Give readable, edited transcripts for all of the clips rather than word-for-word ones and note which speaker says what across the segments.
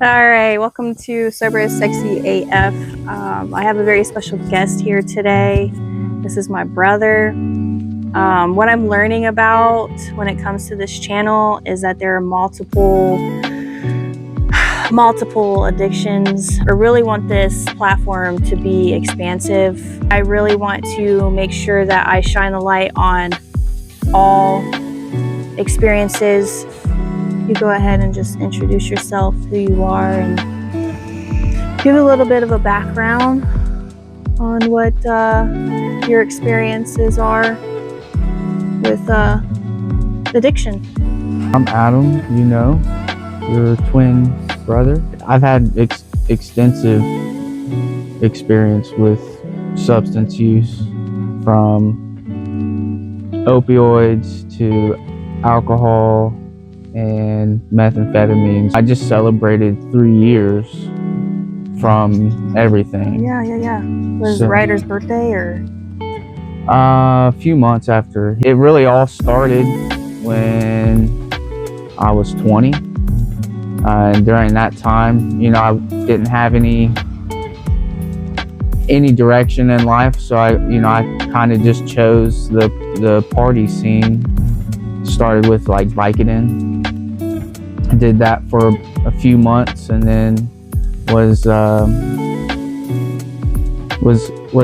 Speaker 1: All right, welcome to Sober is Sexy AF. I have a very special guest here today. This is my brother. What I'm learning about when it comes to this channel is that there are multiple addictions. I really want this platform to be expansive. I really want to make sure that I shine the light on all experiences. You go ahead and just introduce yourself, who you are, and give a little bit of a background on what your experiences are with addiction.
Speaker 2: I'm Adam, your twin brother. I've had extensive experience with substance use, from opioids to alcohol and methamphetamines. I just celebrated 3 years from everything.
Speaker 1: Yeah. Was Ryder's birthday or?
Speaker 2: A few months after. It really all started when I was 20. And during that time, I didn't have any direction in life, so I kind of just chose the party scene. Started with like Vicodin. I did that for a few months, and then was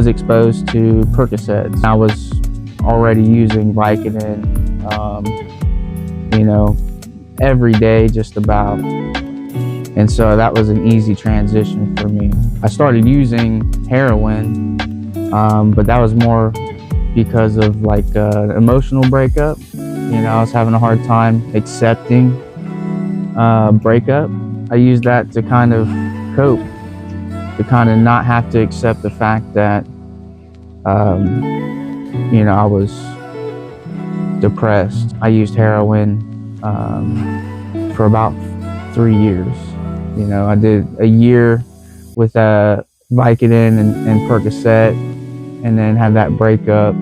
Speaker 2: exposed to Percocets. I was already using Vicodin, every day just about. And so that was an easy transition for me. I started using heroin, but that was more because of like an emotional breakup. I was having a hard time accepting breakup. I used that to kind of cope, to kind of not have to accept the fact that, I was depressed. I used heroin for about 3 years. I did a year with Vicodin and Percocet, and then had that breakup.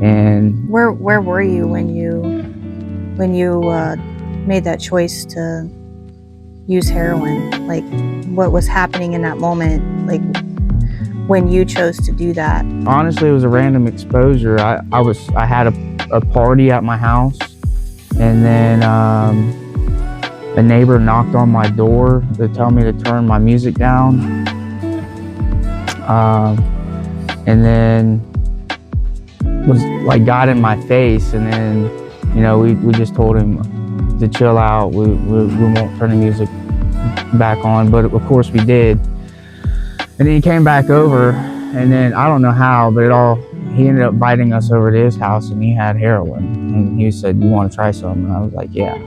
Speaker 2: And
Speaker 1: where were you when you made that choice to use heroin? Like, what was happening in that moment, like when you chose to do that?
Speaker 2: Honestly, it was a random exposure. I had a party at my house, and then a neighbor knocked on my door to tell me to turn my music down, and then got in my face, and then we just told him to chill out. We won't turn the music back on, but of course we did. And then he came back over, and then I don't know how, but he ended up inviting us over to his house, and he had heroin, and he said, "You want to try some?" And I was like, "Yeah."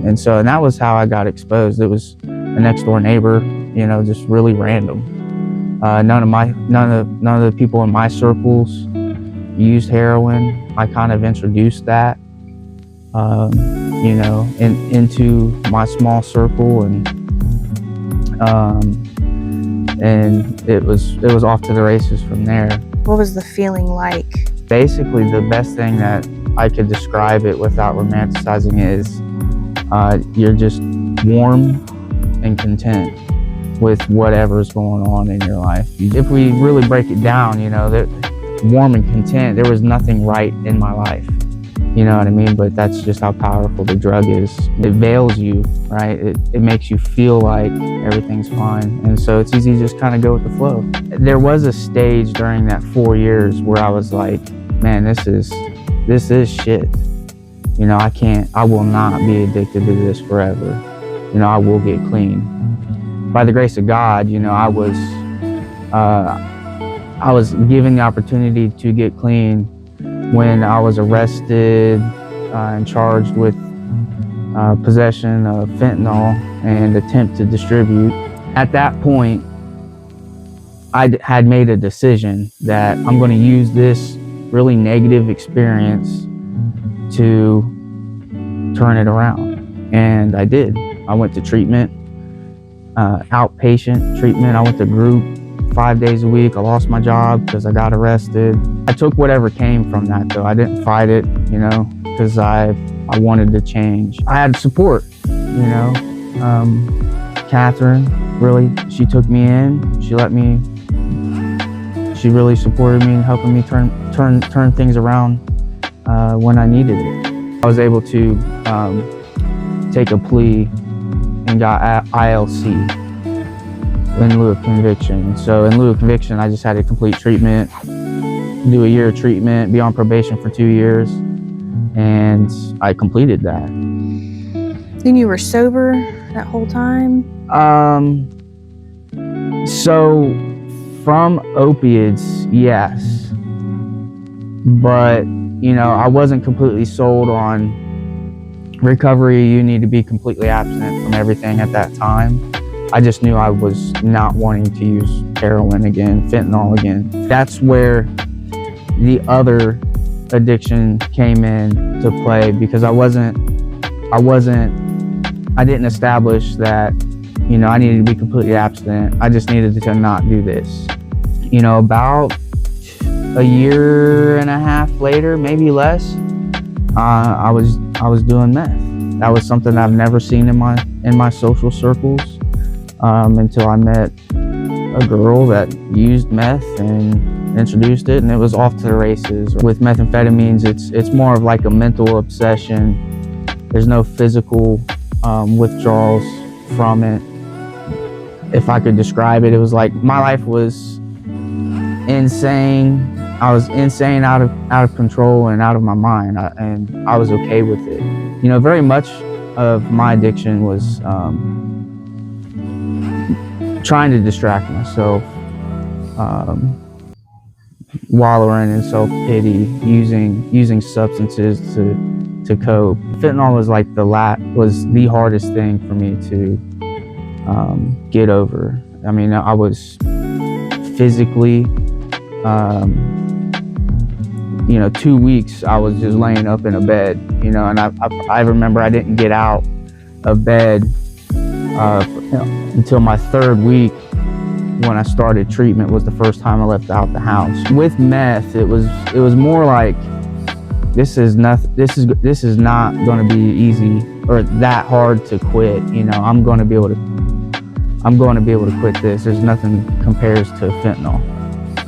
Speaker 2: And that was how I got exposed. It was a next door neighbor, just really random. None of the people in my circles used heroin. I kind of introduced that, into my small circle, and it was off to the races from there.
Speaker 1: What was the feeling like?
Speaker 2: Basically, the best thing that I could describe it without romanticizing it is you're just warm and content with whatever's going on in your life. If we really break it down, that warm and content, there was nothing right in my life. You know what I mean? But that's just how powerful the drug is. It veils you, right? It makes you feel like everything's fine. And so it's easy to just kind of go with the flow. There was a stage during that 4 years where I was like, man, this is shit. I will not be addicted to this forever. I will get clean. By the grace of God, I was given the opportunity to get clean when I was arrested and charged with possession of fentanyl and attempt to distribute. At that point, I had made a decision that I'm going to use this really negative experience to turn it around. And I did. I went to treatment, outpatient treatment. I went to group 5 days a week. I lost my job because I got arrested. I took whatever came from that, though. I didn't fight it, because I wanted to change. I had support, Catherine, really, she took me in. She really supported me in helping me turn things around when I needed it. I was able to take a plea and got ILC in lieu of conviction. So in lieu of conviction, I just had to complete treatment, do a year of treatment, be on probation for 2 years, and I completed that.
Speaker 1: And you were sober that whole time?
Speaker 2: So from opiates, yes, but I wasn't completely sold on recovery. You need to be completely abstinent from everything at that time. I just knew I was not wanting to use heroin again, fentanyl again. That's where the other addiction came in to play, because I didn't establish that, I needed to be completely abstinent. I just needed to not do this. About a year and a half later, maybe less, I was doing meth. That was something I've never seen in my social circles until I met a girl that used meth and introduced it, and it was off to the races. With methamphetamines, it's more of like a mental obsession. There's no physical withdrawals from it. If I could describe it, it was like my life was insane. I was insane, out of control and out of my mind, and I was okay with it. Very much of my addiction was trying to distract myself, wallowing in self-pity, using substances to cope. Fentanyl was was the hardest thing for me to get over. I mean, I was physically, 2 weeks I was just laying up in a bed, and I remember I didn't get out of bed until my 3rd week, when I started treatment, was the first time I left out the house. With meth, it was more like, this is not going to be easy or that hard to quit. I'm going to be able to quit this. There's nothing compares to fentanyl.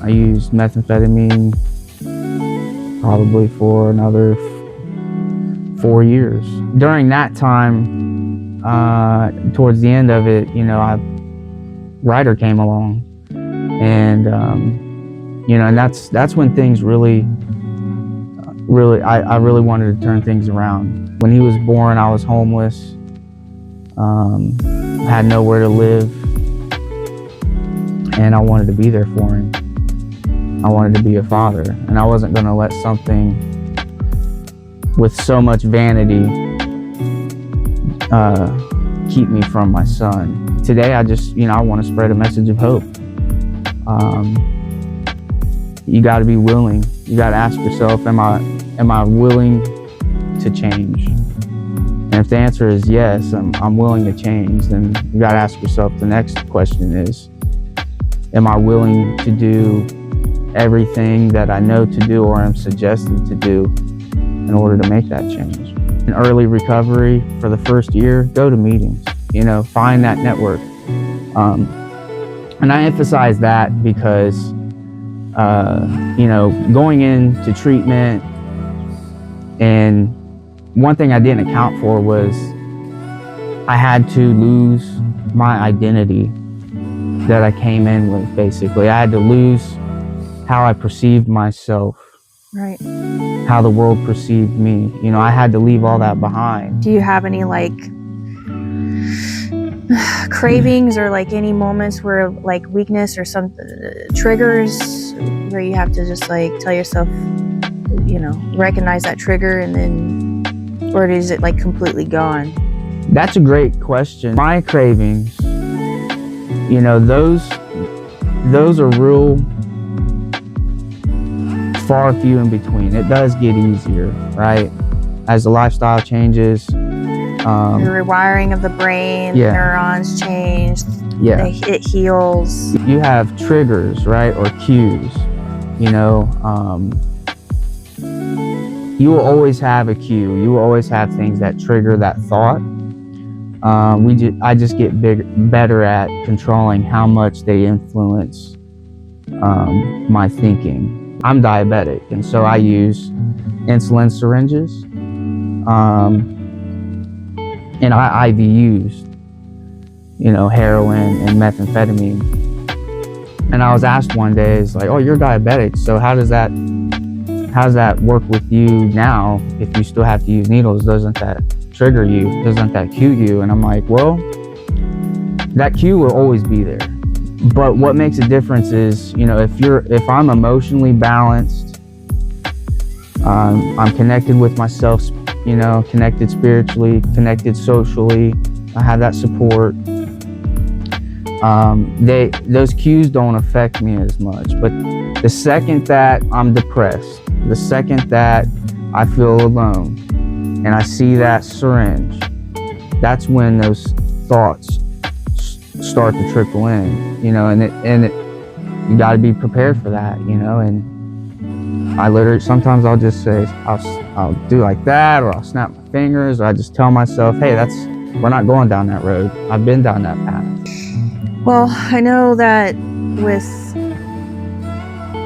Speaker 2: I used methamphetamine probably for another 4 years. During that time, towards the end of it, Ryder came along, and and that's when things really I really wanted to turn things around. When he was born, I was homeless, had nowhere to live, and I wanted to be there for him. I wanted to be a father, and I wasn't going to let something with so much vanity keep me from my son. Today, I just, I want to spread a message of hope. You got to be willing. You got to ask yourself, am I willing to change? And if the answer is yes, I'm willing to change, then you got to ask yourself, the next question is, am I willing to do everything that I know to do or am suggested to do in order to make that change? In early recovery, for the first year, go to meetings, find that network. And I emphasize that because, going into treatment, and one thing I didn't account for was I had to lose my identity that I came in with, basically. I had to lose how I perceived myself.
Speaker 1: Right.
Speaker 2: How the world perceived me. I had to leave all that behind.
Speaker 1: Do you have any cravings or any moments where weakness or some triggers where you have to just tell yourself, recognize that trigger, and then, or is it completely gone?
Speaker 2: That's a great question. My cravings, those are real far few in between. It does get easier, right? As the lifestyle changes.
Speaker 1: The rewiring of the brain, the neurons change, it heals.
Speaker 2: You have triggers, right, or cues. You will always have a cue. You will always have things that trigger that thought. I just get better at controlling how much they influence my thinking. I'm diabetic, and so I use insulin syringes, and I IV used, heroin and methamphetamine. And I was asked one day, it's like, oh, you're diabetic, so how does that work with you now if you still have to use needles? Doesn't that trigger you? Doesn't that cue you? And I'm like, well, that cue will always be there. But what makes a difference is, if I'm emotionally balanced, I'm connected with myself, connected spiritually, connected socially, I have that support. Those cues don't affect me as much. But the second that I'm depressed, the second that I feel alone, and I see that syringe, that's when those thoughts start to trickle in, and you got to be prepared for that, and I literally, sometimes I'll just say, I'll do like that, or I'll snap my fingers, or I just tell myself, hey, we're not going down that road. I've been down that path.
Speaker 1: Well, I know that with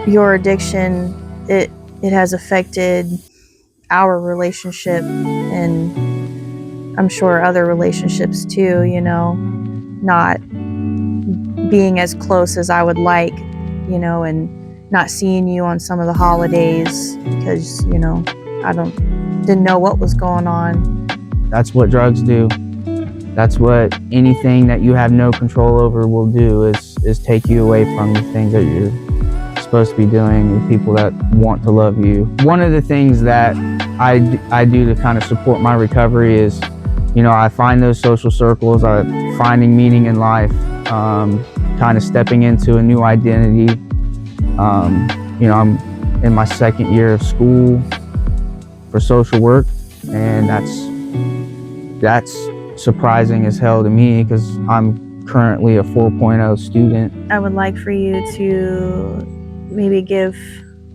Speaker 1: your addiction, it has affected our relationship, and I'm sure other relationships too, not being as close as I would like, and not seeing you on some of the holidays because, I didn't know what was going on.
Speaker 2: That's what drugs do. That's what anything that you have no control over will do, is take you away from the things that you're supposed to be doing with people that want to love you. One of the things that I do to kind of support my recovery is, I find those social circles, finding meaning in life, kind of stepping into a new identity. I'm in my second year of school for social work, and that's surprising as hell to me because I'm currently a 4.0 student.
Speaker 1: I would like for you to maybe give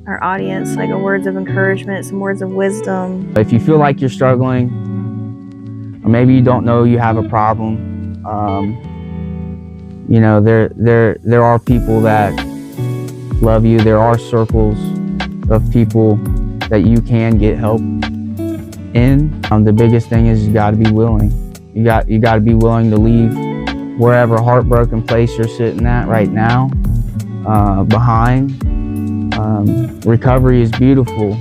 Speaker 1: our audience like a words of encouragement, some words of wisdom.
Speaker 2: If you feel like you're struggling, or maybe you don't know you have a problem, there are people that love you. There are circles of people that you can get help in. The biggest thing is you got to be willing. You got to be willing to leave wherever heartbroken place you're sitting at right now behind. Recovery is beautiful.